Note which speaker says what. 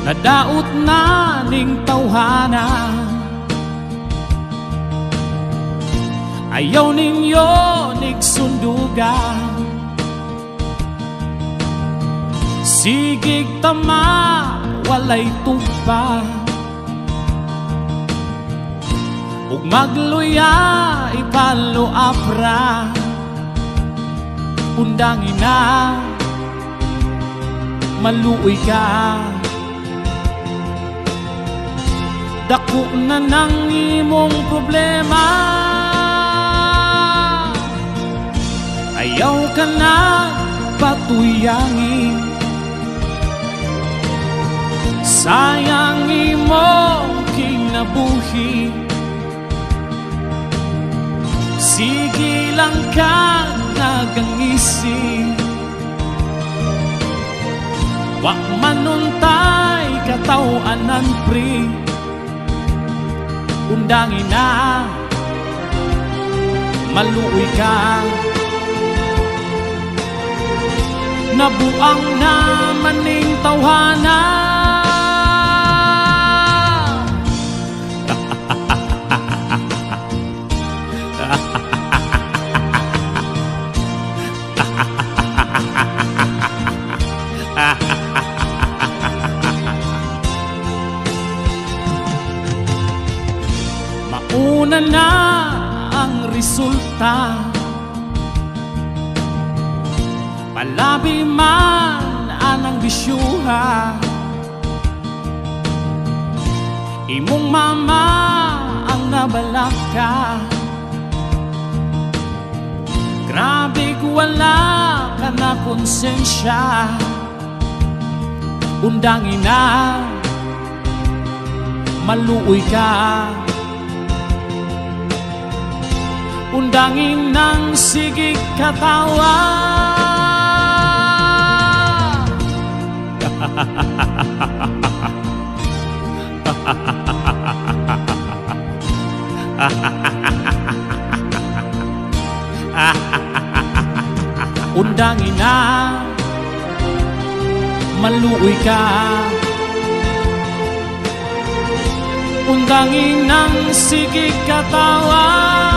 Speaker 1: Nadaot na ning tawhana, ayaw ninyo nigsundugan. Sigig tama walay tupa, ug magluya ipalo apra. Undangin na maluoy ka, dako na nang imong problema. Ayaw ka na patuyangin, sayang imong kinabuhi. Sige lang ka nagangisi, wa manuntay katawanan pre. Undangin na maluoy ka, nabuang na maning tawhana. Mauna na ang resulta, palabi man anang bisyuha. Imong mama ang nabalaka, grabe wala ka na konsensya. Undangin na maluoy ka, undangin ng sigig katawa. Undangin na maluoy ka, undangin ng sigig katawa.